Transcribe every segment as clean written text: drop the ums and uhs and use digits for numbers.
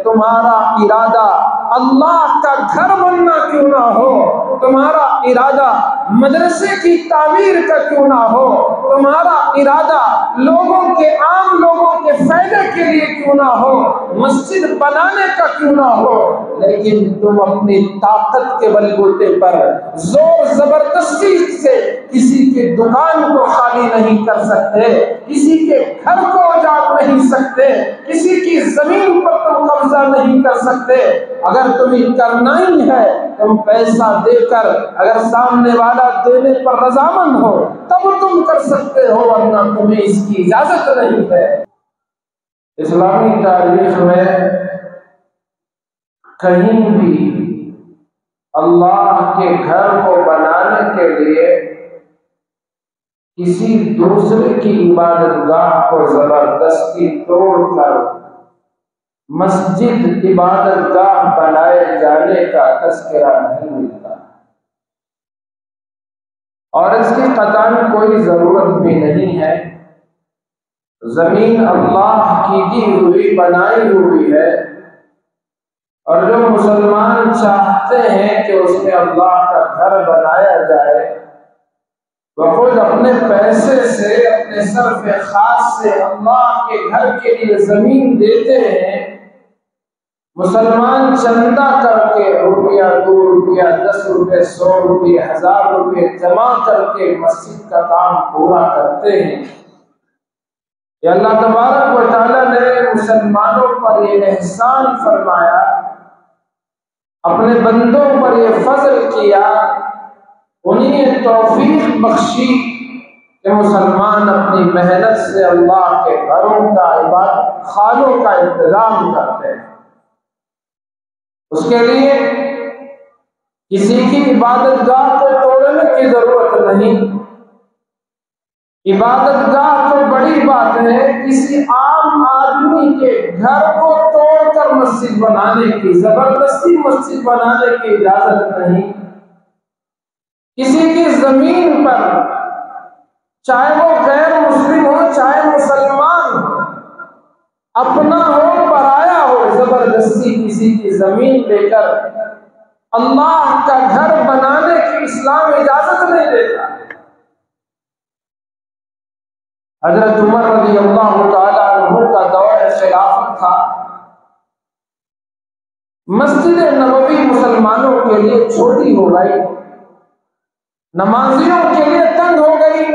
تمہارا ارادہ اللہ کا گھر بننا کیوں نہ ہو، تمہارا ارادہ مدرسے کی تعمیر کا کیوں نہ ہو، تمہارا ارادہ عام لوگوں کے فائدے کے لیے کیوں نہ ہو، مسجد بنانے کا کیوں نہ ہو، لیکن تم اپنی طاقت کے بل بوتے پر زور زبردستی سے کسی کے دکان کو خالی نہیں کر سکتے، کسی کے گھر کو اجاڑ نہیں سکتے، کسی کی زمین پر تم قبضہ نہیں کر سکتے۔ اگر تمہیں کرنا ہی ہے تم پیسہ دے کر، اگر سامنے والا دینے پر رضامند ہو تب تم کر سکتے ہو، ورنہ تمہیں اس کی اجازت نہیں ہے۔ اسلامی تاریخ میں کہیں بھی اللہ کے گھر کو بنانے کے لیے کسی دوسرے کی عبادت گاہ کو زبردستی توڑ کر مسجد عبادت گاہ بنائے جانے کا تذکرہ نہیں ملتا، اور اس کی قطعاً کوئی ضرورت بھی نہیں ہے۔ زمین اللہ کی دی ہوئی بنائی ہوئی ہے، اور جو مسلمان چاہتے ہیں کہ اس میں اللہ کا گھر بنایا جائے، وہ خود اپنے پیسے سے، اپنے صرف خاص سے اللہ کے گھر کے لیے زمین دیتے ہیں۔ مسلمان چندہ کر کے روپیہ، 2 روپیہ، 10 روپے، 100 روپے، 1000 روپے جمع کر کے مسجد کا کام پورا کرتے ہیں۔ یہ اللہ تبارک و تعالیٰ نے مسلمانوں پر یہ احسان فرمایا، اپنے بندوں پر یہ فضل کیا، انہیں یہ توفیق بخشی کہ مسلمان اپنی محنت سے اللہ کے گھروں کا، عبادت خانوں کا انتظام کرتے ہیں۔ اس کے لیے کسی کی عبادت گاہ کو توڑنے کی ضرورت نہیں۔ عبادت گاہ تو بڑی بات ہے، کسی عام آدمی کے گھر کو توڑ کر مسجد بنانے کی، زبردستی مسجد بنانے کی اجازت نہیں۔ کسی کی زمین پر، چاہے وہ غیر مسلم ہو چاہے مسلمان ہو، اپنا ہو پرایا ہو، زبردستی کسی کی زمین لے کر اللہ کا گھر بنانے کی اسلام اجازت نہیں دیتا۔ حضرت عمر رضی اللہ تعالیٰ عنہ کا دور خلافت تھا، مسجد نبوی مسلمانوں کے لیے چھوٹی ہو گئی، نمازیوں کے لیے تنگ ہو گئی۔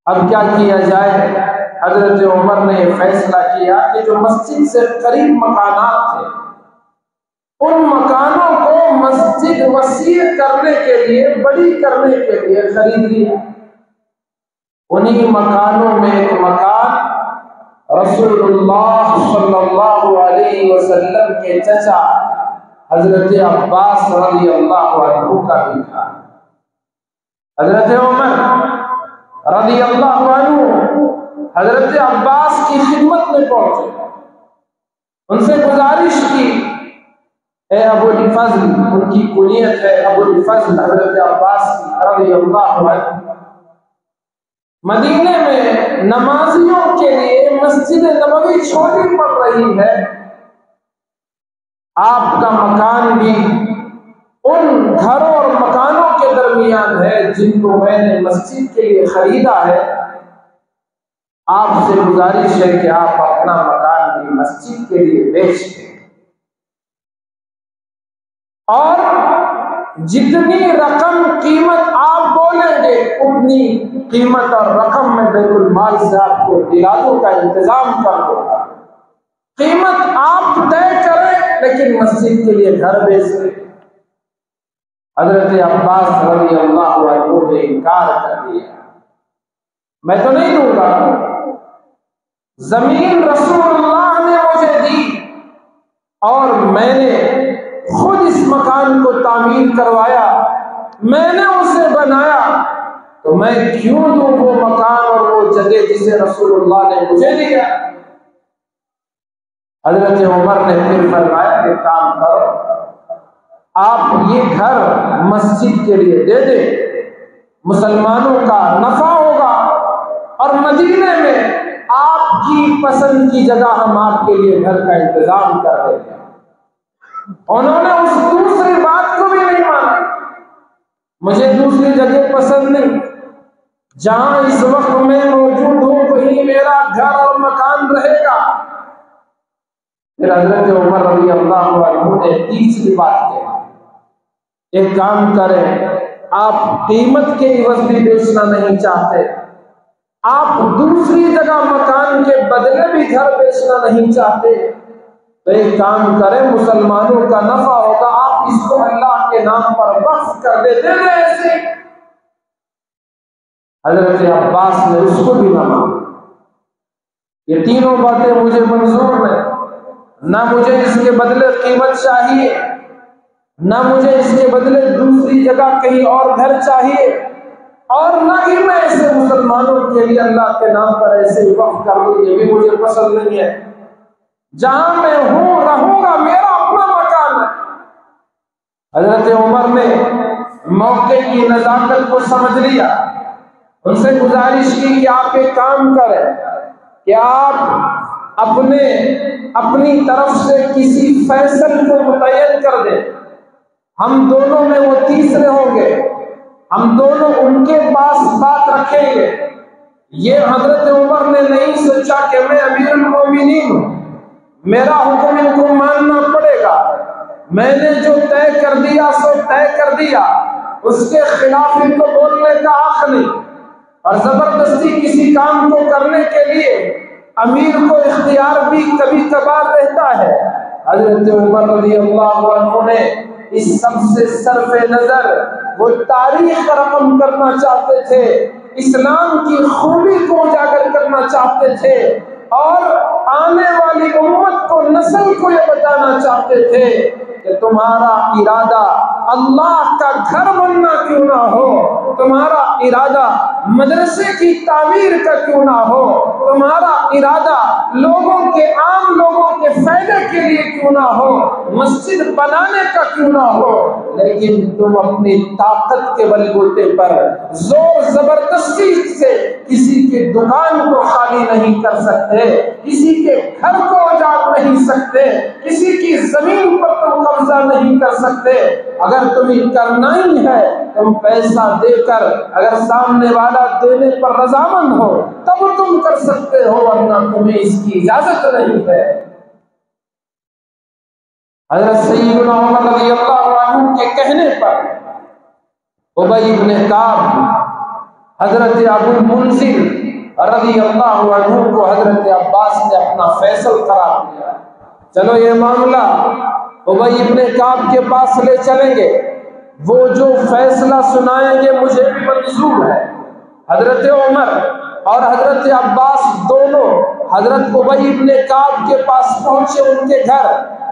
اب کیا کیا جائے؟ حضرت عمر نے یہ فیصلہ کیا کہ جو مسجد سے قریب مکانات تھے ان مکانوں کو مسجد وسیع کرنے کے لیے، بڑی کرنے کے لیے خرید لیا۔ انہی مکانوں میں ایک مکان رسول اللہ صلی اللہ علیہ وسلم کے چچا حضرت عباس رضی اللہ عنہ کا بھی تھا۔ حضرت عمر رضی اللہ عنہ حضرت عباس کی خدمت میں پہنچے، ان سے گزارش کی، اے ابو الفضل، ان کی کنیت ہے ابو الفضل حضرت عباس رضی اللہ عنہ، مدینے میں نمازیوں کے لیے مسجد نبوی چھوٹی پڑ رہی ہے، آپ کا مکان بھی ان گھروں اور مکانوں کے درمیان ہے جن کو میں نے مسجد کے لیے خریدا ہے، آپ سے گزارش ہے کہ آپ اپنا مکان بھی مسجد کے لیے بیچ دیں، اور جتنی رقم قیمت آپ بولیں گے اتنی قیمت اور رقم میں بیت المال سے آپ کو دلالوں کا انتظام کر دوں گا۔ قیمت آپ طے کریں لیکن مسجد کے لیے گھر بیچ دیں۔ حضرت عباس رضی اللہ عنہ نے انکار کر دیا، میں تو نہیں دوں گا، زمین رسول اللہ نے مجھے دی اور میں نے خود اس مکان کو تعمیر کروایا، میں نے اسے بنایا، تو میں کیوں دوں وہ مکان اور وہ جگہ جسے رسول اللہ نے مجھے دیا؟ حضرت عمر نے پھر فرمایا کہ کام کرو، آپ یہ گھر مسجد کے لیے دے دیں، مسلمانوں کا نفع ہوگا، اور مدینے میں آپ کی پسند کی جگہ ہم آپ کے لیے گھر کا انتظام کر دیں گے۔ انہوں نے اس دوسری بات کو بھی نہیں مانا، مجھے دوسری جگہ پسند نہیں، جہاں اس وقت میں موجود ہوں وہی میرا گھر اور مکان رہے گا۔ پھر حضرت عمر رضی اللہ عنہ نے تیسری بات کہی، ایک کام کریں، آپ قیمت کے عوض بھی بیچنا نہیں چاہتے، آپ دوسری جگہ مکان کے بدلے بھی گھر بیچنا نہیں چاہتے، تو ایک کام کریں، مسلمانوں کا نفع ہوگا، آپ اس کو اللہ کے نام پر وقف کر دے دیں ایسے۔ حضرت عباس نے اس کو بھی نہ مانا، یہ تینوں باتیں مجھے منظور نہیں، نہ مجھے اس کے بدلے قیمت چاہیے، نہ مجھے اس کے بدلے دوسری جگہ کہیں اور گھر چاہیے، اور نہ ہی میں ایسے مسلمانوں کے لیے اللہ کے نام پر ایسے وقف کر دوں، یہ بھی مجھے پسند نہیں ہے۔ جہاں میں ہوں رہوں گا، میرا اپنا مکان ہے۔ حضرت عمر نے موقع کی نزاکت کو سمجھ لیا، ان سے گزارش کی کہ آپ ایک کام کریں کہ آپ اپنی طرف سے کسی فیصل کو متعین کر دیں، ہم دونوں میں وہ تیسرے ہوں گے، ہم دونوں ان کے پاس بات رکھیں گے۔ یہ حضرت عمر نے نہیں سوچا کہ میں امیر المومنین ہوں، میرا حکم ان کو ماننا پڑے گا، میں نے جو طے کر دیا سو طے کر دیا، اس کے خلاف ان کو بولنے کا حق نہیں۔ اور زبردستی کسی کام کو کرنے کے لیے امیر کو اختیار بھی کبھی کبھار رہتا ہے۔ حضرت عمر رضی اللہ عنہ نے اس سب سے صرف نظر وہ تاریخ رقم کرنا چاہتے تھے، اسلام کی خوبی کو اجاگر کرنا چاہتے تھے، اور آنے والی امت کو، نسل کو یہ بتانا چاہتے تھے کہ تمہارا ارادہ اللہ کا گھر بننا کیوں نہ ہو، تمہارا ارادہ مدرسے کی تعمیر کا کیوں نہ ہو، تمہارا ارادہ عام لوگوں کے فائدے کے لیے کیوں نہ ہو، مسجد بنانے کا کیوں نہ ہو، لیکن تم اپنی طاقت کے بل بوتے پر زور زبردستی سے کسی کے دکان کو خالی نہیں کر سکتے، کسی کے گھر کو اجاڑ نہیں سکتے، کسی کی زمین پر تم قبضہ نہیں کر سکتے۔ اگر تمہیں کرنا ہی ہے، تم پیسہ دے کر، اگر سامنے والا دینے پر رضامند ہو تب تم کر سکتے ہو، ورنہ تمہیں اس کی اجازت نہیں ہے۔ حضرت سیدنا عمر رضی اللہ عنہ کے کہنے پر ابی بن کعب حضرت ابو المنذر رضی اللہ عنہ کو حضرت عباس نے اپنا فیصل قرار دیا، چلو یہ معاملہ ابی بن کعب کے پاس لے چلیں گے، وہ جو فیصلہ سنائیں گے مجھے بھی منظور ہے۔ حضرت عمر اور حضرت عباس دونوں حضرت ابی بن کعب کے پاس پہنچے، ان کے گھر۔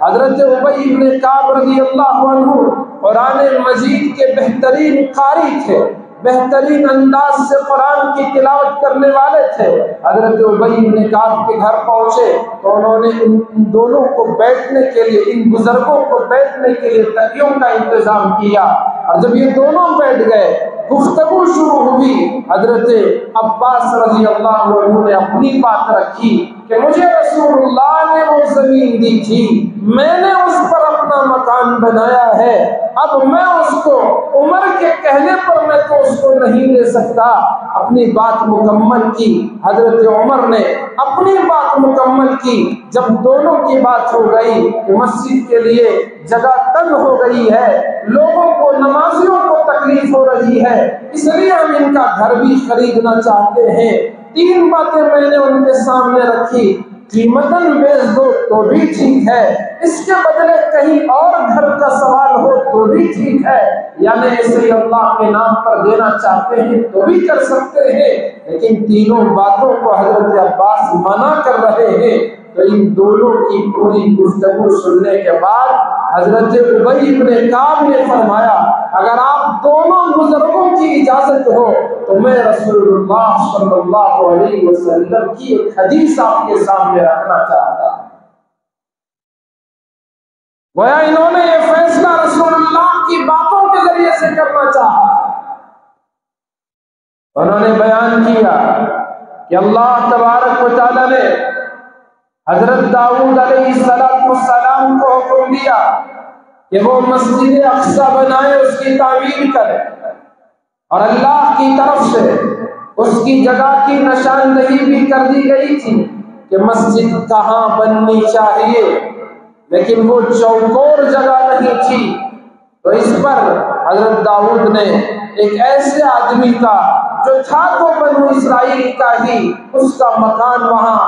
حضرت ابی بن کعب رضی اللہ عنہ قرآن مجید کے بہترین قاری تھے، بہترین انداز سے قرآن کی تلاوت کرنے والے تھے۔ حضرت ابی بن کعب کے گھر پہنچے تو انہوں نے ان دونوں کو بیٹھنے کے لیے، ان بزرگوں کو بیٹھنے کے لیے تکیوں کا انتظام کیا، اور جب یہ دونوں بیٹھ گئے گفتگو شروع ہوئی۔ حضرت عباس رضی اللہ عنہ نے اپنی بات رکھی کہ مجھے رسول اللہ نے وہ زمین دی تھی، میں نے اس پر اپنا مکان بنایا ہے، اب میں اس کو عمر کے کہنے پر میں تو اس کو نہیں لے سکتا۔ اپنی بات مکمل کی، حضرت عمر نے اپنی بات مکمل کی۔ جب دونوں کی بات ہو گئی کہ مسجد کے لیے جگہ تنگ ہو گئی ہے، لوگوں کو، نمازیوں کو تکلیف ہو رہی ہے، اس لیے ہم ان کا گھر بھی خریدنا چاہتے ہیں، تین باتیں میں نے ان کے سامنے رکھی، قیمتاً بیچ دو تو بھی ٹھیک ہے، اس کے بدلے کہیں اور گھر کا سوال ہو تو بھی ٹھیک ہے، یعنی اسے اللہ کے نام پر دینا چاہتے ہیں تو بھی کر سکتے ہیں، لیکن تینوں باتوں کو حضرت عباس منع کر رہے ہیں۔ تو ان دونوں کی پوری گفتگو سننے کے بعد حضرت ابی بن کعب نے فرمایا اگر آپ دونوں بزرگوں کی اجازت ہو تو میں رسول اللہ صلی اللہ علیہ وسلم کی ایک حدیث آپ کے سامنے رکھنا چاہتا ہوں۔ گویا انہوں نے یہ فیصلہ رسول اللہ کی باتوں کے ذریعے سے کرنا چاہا۔ انہوں نے بیان کیا کہ اللہ تبارک و تعالیٰ نے حضرت داؤد علیہ السلام کو حکم دیا کہ وہ مسجد اقصی بنائے، اس کی تعمیر کرے، اور اللہ کی طرف سے اس کی جگہ کی نشاندہی بھی کر دی گئی تھی کہ مسجد کہاں بننی چاہیے، لیکن وہ چوکور جگہ نہیں تھی۔ تو اس پر حضرت داؤد نے ایک ایسے آدمی کا جو تھا تو بنو اسرائیل کا ہی، اس کا مکان وہاں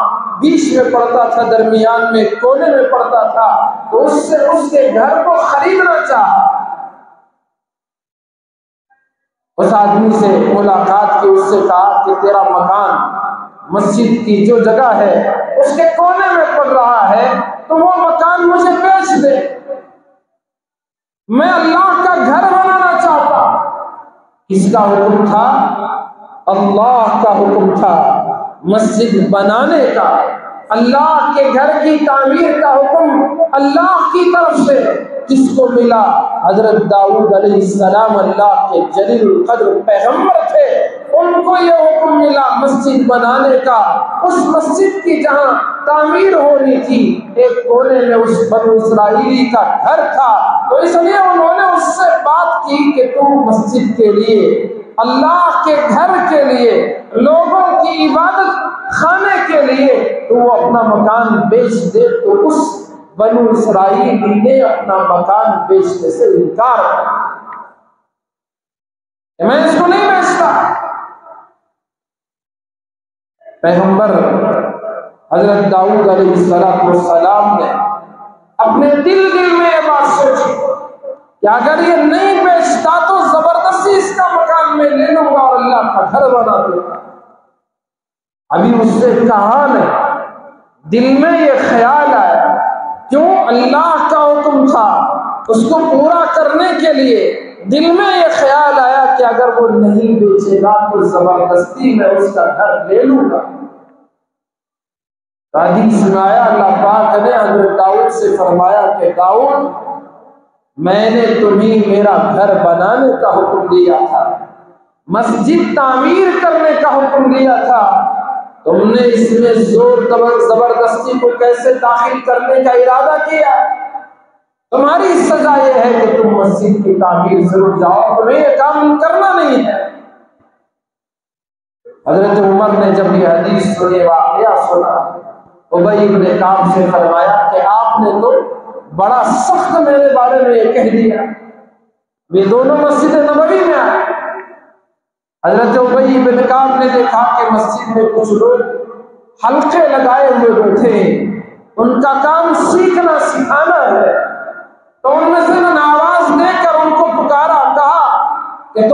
بیچ میں پڑتا تھا، درمیان میں کونے میں پڑتا تھا، تو اس سے اس کے گھر کو خریدنا چاہا۔ اس آدمی سے ملاقات کی، اس سے کہا کہ تیرا مکان مسجد کی جو جگہ ہے اس کے کونے میں پڑ رہا ہے، تو وہ مکان مجھے بیچ دے، میں اللہ کا گھر بنانا چاہتا۔ کس کا حکم تھا؟ اللہ کا حکم تھا مسجد بنانے کا، اللہ کے گھر کی تعمیر کا حکم اللہ کی طرف سے۔ کس کو ملا؟ حضرت داؤد علیہ السلام اللہ کے جلیل القدر پیغمبر تھے، ان کو یہ حکم ملا مسجد بنانے کا۔ اس مسجد کی جہاں تعمیر ہونی تھی ایک کونے میں اس بنو اسرائیلی کا گھر تھا، تو اس لیے انہوں نے اس سے بات کی کہ تم مسجد کے لیے، اللہ کے گھر کے لیے، لوگوں کی عبادت خانے کے لیے تو وہ اپنا مکان بیچ دے۔ تو اس بنو اسرائیلی نے اپنا مکان بیچنے سے انکار کیا کہ میں اس کو نہیں بیچتا۔ پیغمبر حضرت داؤد علیہ السلام نے اپنے دل میں یہ بات سوچی کہ اگر یہ نہیں بیچتا تو زبردستی اس کا مکان میں لے لوں گا اور اللہ کا گھر بنا دوں گا۔ ابھی اس سے کہا نہیں، دل میں یہ خیال آیا، کیوں؟ اللہ کا حکم تھا، اس کو پورا کرنے کے لیے دل میں یہ خیال آیا کہ اگر وہ نہیں بیچے گا تو زبردستی میں اس کا گھر لے لوں گا۔ حدیث میں آیا اللہ پاک نے حضرت داؤد سے فرمایا کہ داؤد، میں نے تمہیں میرا گھر بنانے کا حکم دیا تھا، مسجد تعمیر کرنے کا حکم دیا تھا، تم نے اس میں زور زبردستی کو کیسے داخل کرنے کا ارادہ کیا؟ تمہاری سزا یہ ہے کہ تم مسجد کی تعمیر ضرور جاؤ، تمہیں یہ کام کرنا نہیں ہے۔ حضرت عمر نے جب یہ حدیث سنی، واقعہ سنا، ابی بن کعب سے فرمایا کہ آپ نے تو بڑا سخت میرے بارے میں یہ کہہ دیا۔ یہ دونوں مسجد نبوی میں آئے، حضرت ابی بن کعب نے دیکھا کہ مسجد میں کچھ لوگ حلقے لگائے ہوئے بیٹھے ہیں، ان کا کام سیکھنا سکھانا ہے، تو ان میں سے نے آواز دے کر ان کو پکارا، کہا کہ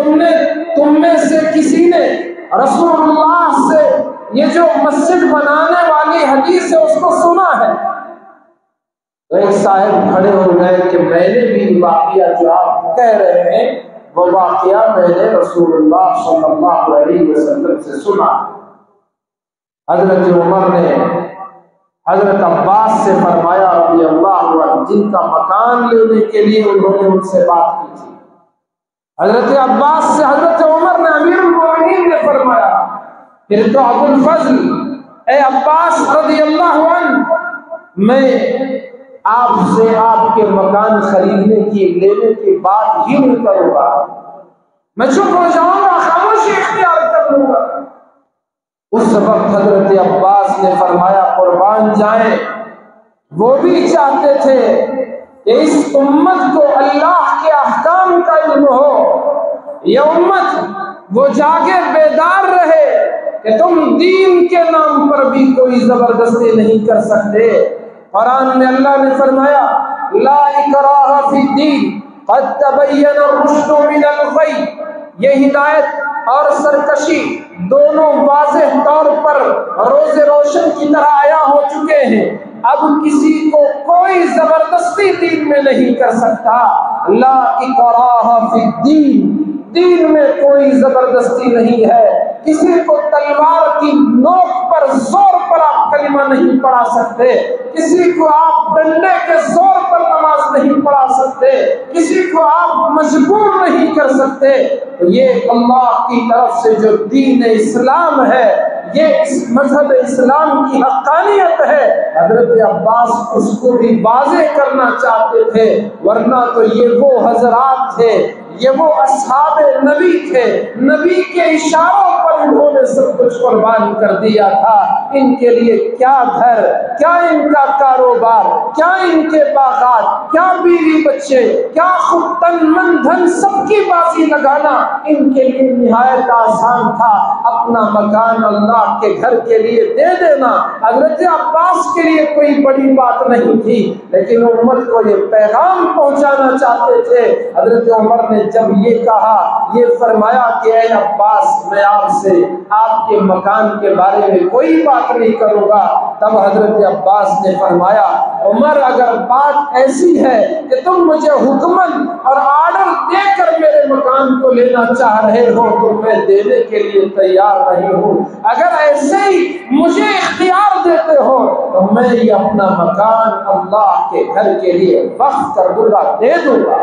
تم میں سے کسی نے رسول اللہ سے یہ جو مسجد بنانے والی حدیث ہے اس کو سنا ہے؟ تو ایک صاحب کھڑے ہو گئے کہ میں نے بھی واقعہ جو آپ کہہ رہے ہیں وہ واقعہ میں نے رسول اللہ صلی اللہ علیہ وسلم سے سنا۔ حضرت عمر نے حضرت عباس سے فرمایا رضی اللہ عنہ، جن کا مکان لینے کے لیے انہوں نے ان سے بات کی تھی، حضرت عباس سے حضرت عمر نے امیر المومنین نے فرمایا، پھر تو ابو الفضل اے عباس رضی اللہ عنہ، میں آپ سے آپ کے مکان خریدنے کی لینے کی بات ہی نہیں کروں گا، میں چپ ہو جاؤں گا، خاموشی اختیار کر لوں گا۔ اس وقت حضرت عباس نے فرمایا قربان جائیں، وہ بھی چاہتے تھے کہ اس امت کو اللہ کے احکام کا علم ہو، یہ امت وہ جاگے بیدار رہے کہ تم دین کے نام پر بھی کوئی زبردستی نہیں کر سکتے۔ قرآن میں اللہ نے فرمایا لا اکراہ فی الدین قد تبین الرشد من الغی، یہ ہدایت اور سرکشی دونوں واضح طور پر روز روشن کی طرح عیاں ہو چکے ہیں، اب کسی کو کوئی زبردستی دین میں نہیں کر سکتا۔ لا اکراہ فی الدین، دین میں کوئی زبردستی نہیں ہے، کسی کو تلوار کی نوک پر زور پر آپ کلمہ نہیں پڑھا سکتے، کسی کو آپ ڈنڈے کے زور پر نماز نہیں پڑھا سکتے، کسی کو آپ مجبور نہیں کر سکتے۔ تو یہ اللہ کی طرف سے جو دین اسلام ہے یہ اس مذہب اسلام کی حقانیت ہے، حضرت عباس اس کو بھی واضح کرنا چاہتے تھے، ورنہ تو یہ وہ حضرات تھے، یہ وہ اصحاب نبی تھے، نبی کے اشاروں پر انہوں نے سب کچھ قربان کر دیا تھا۔ ان کے لیے کیا گھر، کیا ان کا کاروبار، کیا ان کے باغات، کیا بیوی بچے، کیا خود تن من دھن سب کی بازی لگانا ان کے لیے نہایت آسان تھا۔ اپنا مکان اللہ کے گھر کے لیے دے دینا حضرت عباس کے لیے کوئی بڑی بات نہیں تھی، لیکن امت کو یہ پیغام پہنچانا چاہتے تھے۔ حضرت عمر نے جب یہ کہا، یہ فرمایا کہ اے عباس میں آپ سے آپ کے مکان کے بارے میں کوئی بات نہیں کروں گا، تب حضرت عباس نے فرمایا عمر اگر بات ایسی ہے کہ تم مجھے حکمن اور آرڈر دے کر میرے مکان کو لینا چاہ رہے ہو تو میں دینے کے لیے تیار نہیں ہوں، اگر ایسے ہی مجھے اختیار دیتے ہو تو میں یہ اپنا مکان اللہ کے گھر کے لیے وقف کر دوں گا، دے دوں گا،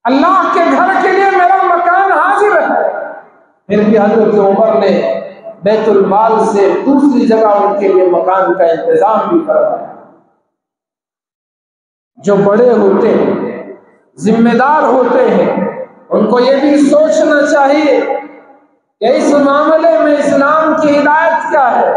اللہ کے گھر کے لیے میرا مکان حاضر ہے۔ پھر بھی حضرت عمر نے بیت المال سے دوسری جگہ ان کے لیے مکان کا انتظام بھی کروایا۔ جو بڑے ہوتے ہیں، ذمہ دار ہوتے ہیں، ان کو یہ بھی سوچنا چاہیے کہ اس معاملے میں اسلام کی ہدایت کیا ہے،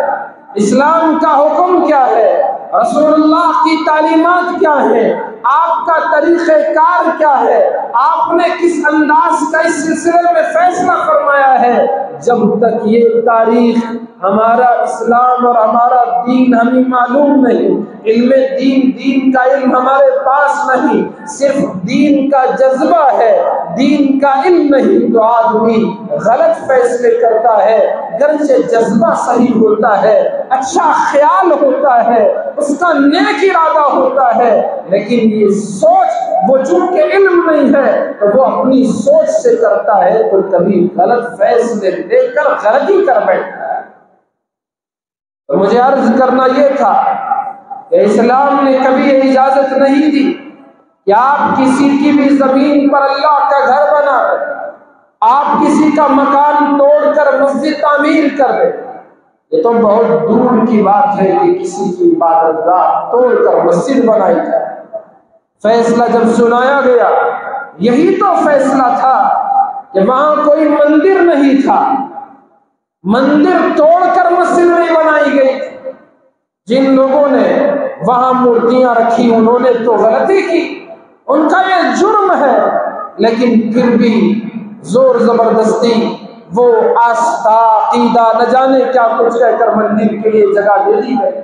اسلام کا حکم کیا ہے، رسول اللہ کی تعلیمات کیا ہیں، آپ کا طریقہ کار کیا ہے، آپ نے کس انداز کا اس سلسلے میں فیصلہ فرمایا ہے۔ جب تک یہ تاریخ، ہمارا اسلام اور ہمارا دین ہمیں معلوم نہیں، علم دین کا علم ہمارے پاس نہیں، صرف دین کا جذبہ ہے، دین کا علم نہیں، تو آدمی غلط فیصلے کرتا ہے، گرچہ جذبہ صحیح ہوتا ہے، اچھا خیال ہوتا ہے، اس کا نیک ارادہ ہوتا ہے، لیکن یہ سوچ وہ چونکہ علم نہیں ہے تو وہ اپنی سوچ سے کرتا ہے تو کبھی غلط فیصلے لے کر غلطی کر بیٹھتا ہے۔ تو مجھے عرض کرنا یہ تھا کہ اسلام نے کبھی یہ اجازت نہیں دی کہ آپ کسی کی بھی زمین پر اللہ کا گھر بنا دیں، آپ کسی کا مکان توڑ کر مسجد تعمیر کر دیں۔ یہ تو بہت دور کی بات ہے کہ کسی کی عبادت گاہ توڑ کر مسجد بنائی جائے۔ فیصلہ جب سنایا گیا، یہی تو فیصلہ تھا کہ وہاں کوئی مندر نہیں تھا، مندر توڑ کر مسجد نہیں بنائی گئی۔ جن لوگوں نے وہاں مورتیاں رکھی انہوں نے تو غلطی کی، ان کا یہ جرم ہے، لیکن پھر بھی زور زبردستی وہ آستہ عقیدہ نہ جانے کیا کچھ کہہ کر مندر کے لیے جگہ دے دی گئی۔